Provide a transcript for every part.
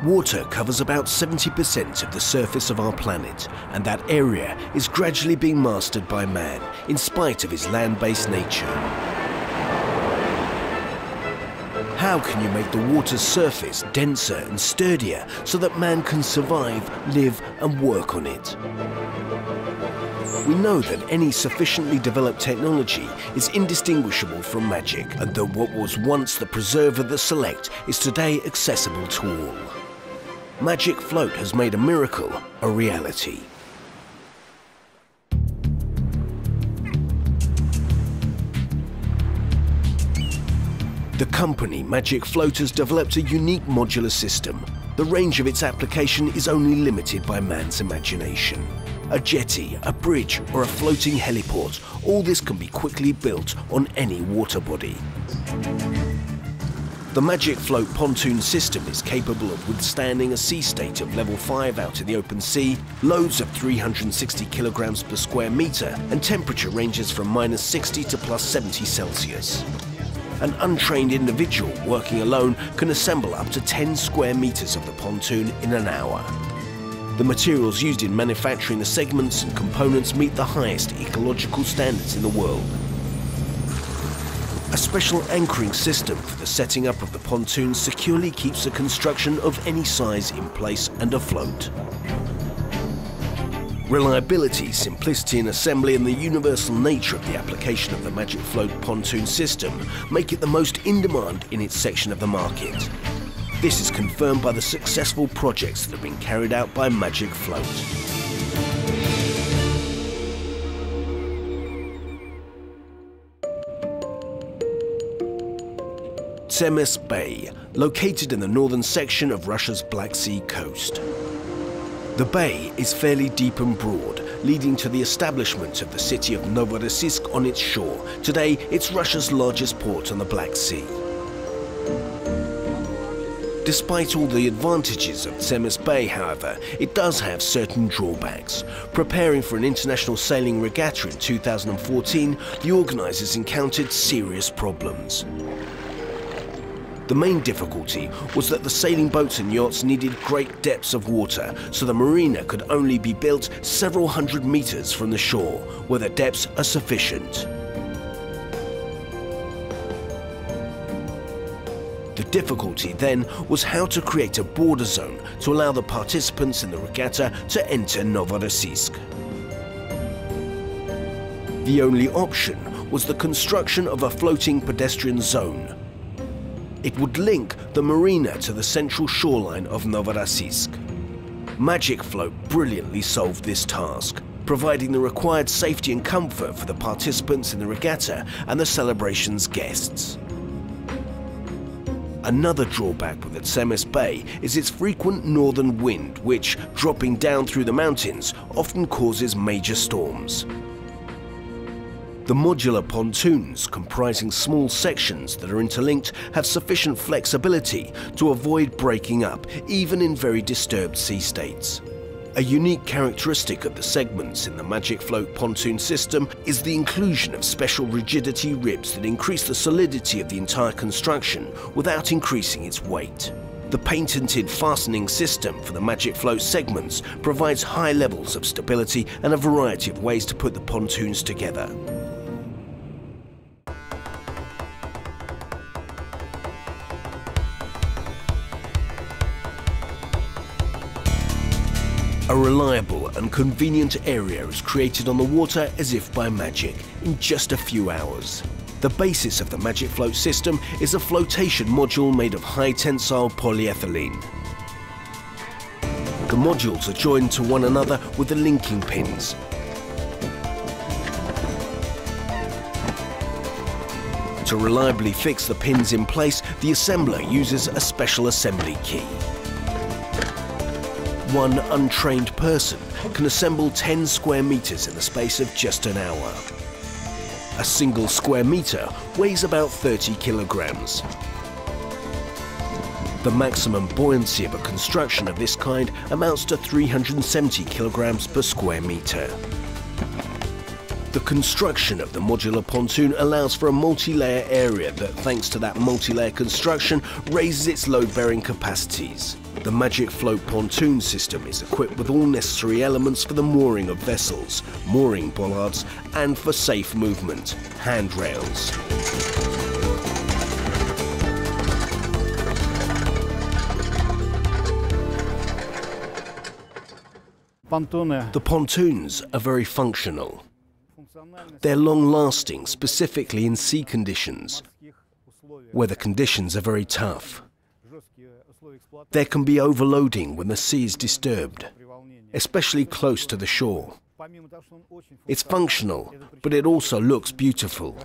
Water covers about 70% of the surface of our planet, and that area is gradually being mastered by man, in spite of his land-based nature. How can you make the water's surface denser and sturdier so that man can survive, live and work on it? We know that any sufficiently developed technology is indistinguishable from magic, and that what was once the preserve of the select is today accessible to all. Magic Float has made a miracle a reality. The company Magic Float has developed a unique modular system. The range of its application is only limited by man's imagination. A jetty, a bridge or a floating heliport, all this can be quickly built on any water body. The Magic Float pontoon system is capable of withstanding a sea state of level 5 out in the open sea, loads of 360 kilograms per square metre, and temperature ranges from -60 to +70 Celsius. An untrained individual working alone can assemble up to 10 square metres of the pontoon in an hour. The materials used in manufacturing the segments and components meet the highest ecological standards in the world. A special anchoring system for the setting up of the pontoon securely keeps the construction of any size in place and afloat. Reliability, simplicity in assembly and the universal nature of the application of the Magic Float pontoon system make it the most in demand in its section of the market. This is confirmed by the successful projects that have been carried out by Magic Float. Tsemes Bay, located in the northern section of Russia's Black Sea coast. The bay is fairly deep and broad, leading to the establishment of the city of Novorossiysk on its shore. Today, it's Russia's largest port on the Black Sea. Despite all the advantages of Tsemes Bay, however, it does have certain drawbacks. Preparing for an international sailing regatta in 2014, the organisers encountered serious problems. The main difficulty was that the sailing boats and yachts needed great depths of water, so the marina could only be built several hundred meters from the shore, where the depths are sufficient. The difficulty then was how to create a border zone to allow the participants in the regatta to enter Novorossiysk. The only option was the construction of a floating pedestrian zone. It would link the marina to the central shoreline of Novorossiysk. Magic Float brilliantly solved this task, providing the required safety and comfort for the participants in the regatta and the celebration's guests. Another drawback with the Tsemes Bay is its frequent northern wind, which, dropping down through the mountains, often causes major storms. The modular pontoons, comprising small sections that are interlinked, have sufficient flexibility to avoid breaking up, even in very disturbed sea states. A unique characteristic of the segments in the Magic Float pontoon system is the inclusion of special rigidity ribs that increase the solidity of the entire construction without increasing its weight. The patented fastening system for the Magic Float segments provides high levels of stability and a variety of ways to put the pontoons together. A reliable and convenient area is created on the water as if by magic in just a few hours. The basis of the Magic Float system is a flotation module made of high tensile polyethylene. The modules are joined to one another with the linking pins. To reliably fix the pins in place, the assembler uses a special assembly key. One untrained person can assemble 10 square meters in the space of just an hour. A single square meter weighs about 30 kilograms. The maximum buoyancy of a construction of this kind amounts to 370 kilograms per square meter. The construction of the modular pontoon allows for a multi-layer area that, thanks to that multi-layer construction, raises its load-bearing capacities. The Magic Float pontoon system is equipped with all necessary elements for the mooring of vessels, mooring bollards, and for safe movement, handrails. The pontoons are very functional. They're long-lasting, specifically in sea conditions, where the conditions are very tough. There can be overloading when the sea is disturbed, especially close to the shore. It's functional, but it also looks beautiful.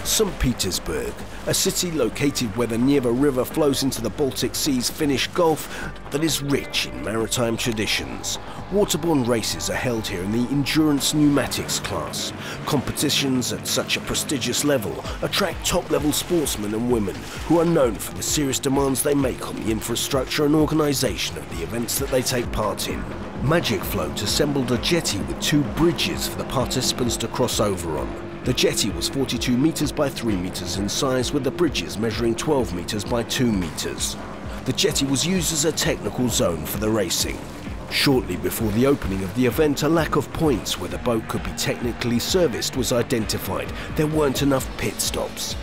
St. Petersburg, a city located where the Neva River flows into the Baltic Sea's Finnish Gulf that is rich in maritime traditions. Waterborne races are held here in the endurance pneumatics class. Competitions at such a prestigious level attract top-level sportsmen and women who are known for the serious demands they make on the infrastructure and organisation of the events that they take part in. Magic Float assembled a jetty with 2 bridges for the participants to cross over on. The jetty was 42 meters by 3 meters in size, with the bridges measuring 12 meters by 2 meters. The jetty was used as a technical zone for the racing. Shortly before the opening of the event, a lack of points where the boat could be technically serviced was identified. There weren't enough pit stops.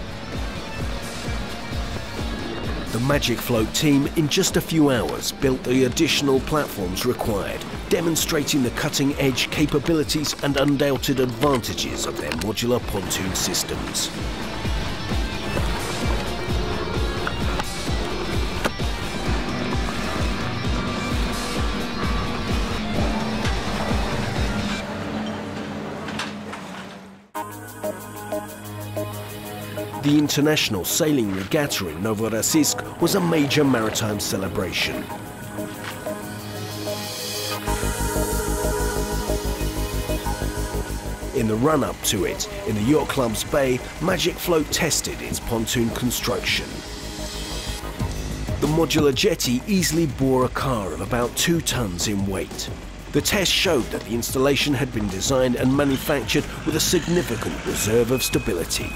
The Magic Float team, in just a few hours, built the additional platforms required, demonstrating the cutting-edge capabilities and undoubted advantages of their modular pontoon systems. The International Sailing Regatta in Novorossiysk was a major maritime celebration. In the run-up to it, in the Yacht Club's bay, Magic Float tested its pontoon construction. The modular jetty easily bore a car of about 2 tons in weight. The test showed that the installation had been designed and manufactured with a significant reserve of stability.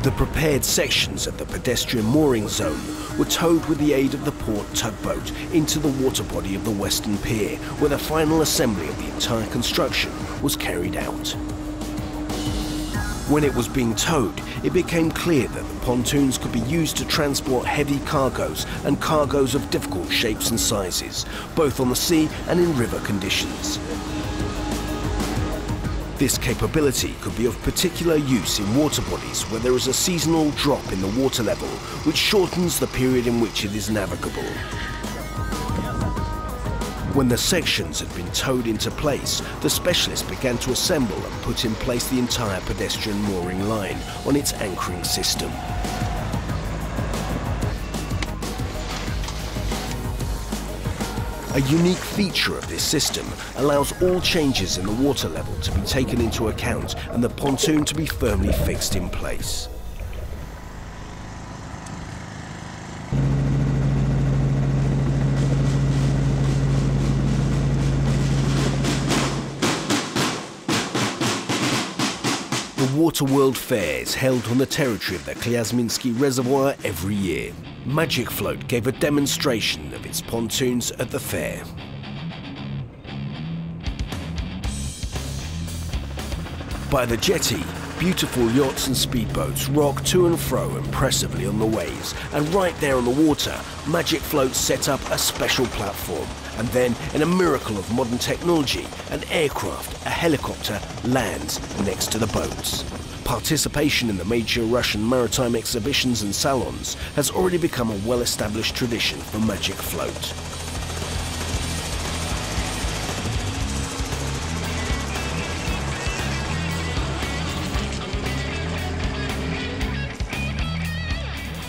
The prepared sections of the pedestrian mooring zone were towed with the aid of the port tugboat into the water body of the western pier, where the final assembly of the entire construction was carried out. When it was being towed, it became clear that the pontoons could be used to transport heavy cargoes and cargoes of difficult shapes and sizes, both on the sea and in river conditions. This capability could be of particular use in water bodies where there is a seasonal drop in the water level, which shortens the period in which it is navigable. When the sections had been towed into place, the specialists began to assemble and put in place the entire pedestrian mooring line on its anchoring system. A unique feature of this system allows all changes in the water level to be taken into account and the pontoon to be firmly fixed in place. The Water World Fair is held on the territory of the Klyazminsky Reservoir every year. Magic Float gave a demonstration of its pontoons at the fair. By the jetty, beautiful yachts and speedboats rock to and fro impressively on the waves, and right there on the water, Magic Float set up a special platform. And then, in a miracle of modern technology, an aircraft, a helicopter, lands next to the boats. Participation in the major Russian maritime exhibitions and salons has already become a well-established tradition for Magic Float.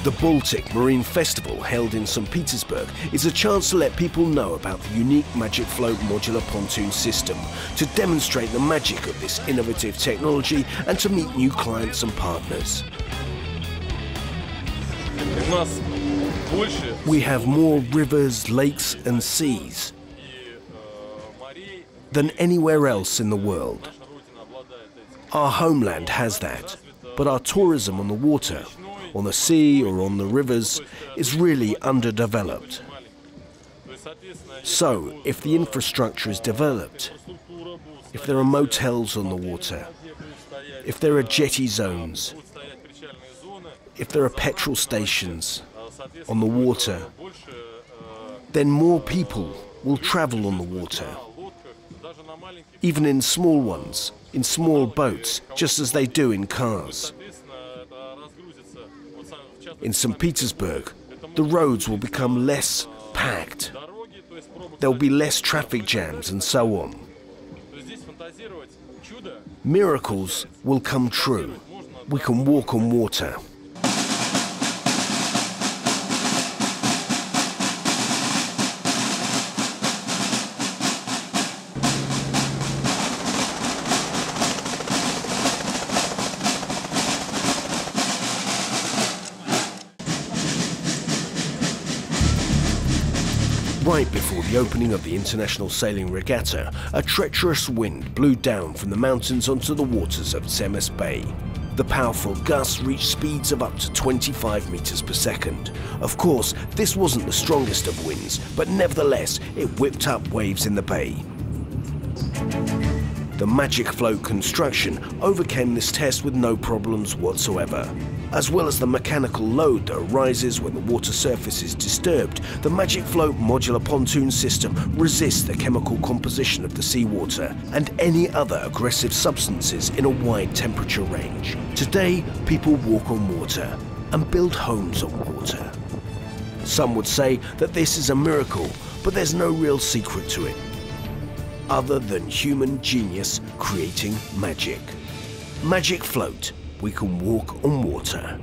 The Baltic Marine Festival, held in St. Petersburg, is a chance to let people know about the unique Magic Float modular pontoon system, to demonstrate the magic of this innovative technology and to meet new clients and partners. We have more rivers, lakes and seas than anywhere else in the world. Our homeland has that, but our tourism on the water, on the sea or on the rivers is really underdeveloped. So, if the infrastructure is developed, if there are motels on the water, if there are jetty zones, if there are petrol stations on the water, then more people will travel on the water. Even in small ones, in small boats, just as they do in cars. In St. Petersburg, the roads will become less packed. There will be less traffic jams and so on. Miracles will come true. We can walk on water. Right before the opening of the International Sailing Regatta, a treacherous wind blew down from the mountains onto the waters of Tsemes Bay. The powerful gusts reached speeds of up to 25 meters per second. Of course, this wasn't the strongest of winds, but nevertheless, it whipped up waves in the bay. The Magic Float construction overcame this test with no problems whatsoever. As well as the mechanical load that arises when the water surface is disturbed, the Magic Float modular pontoon system resists the chemical composition of the seawater and any other aggressive substances in a wide temperature range. Today, people walk on water and build homes on water. Some would say that this is a miracle, but there's no real secret to it, other than human genius creating magic. Magic Float. We can walk on water.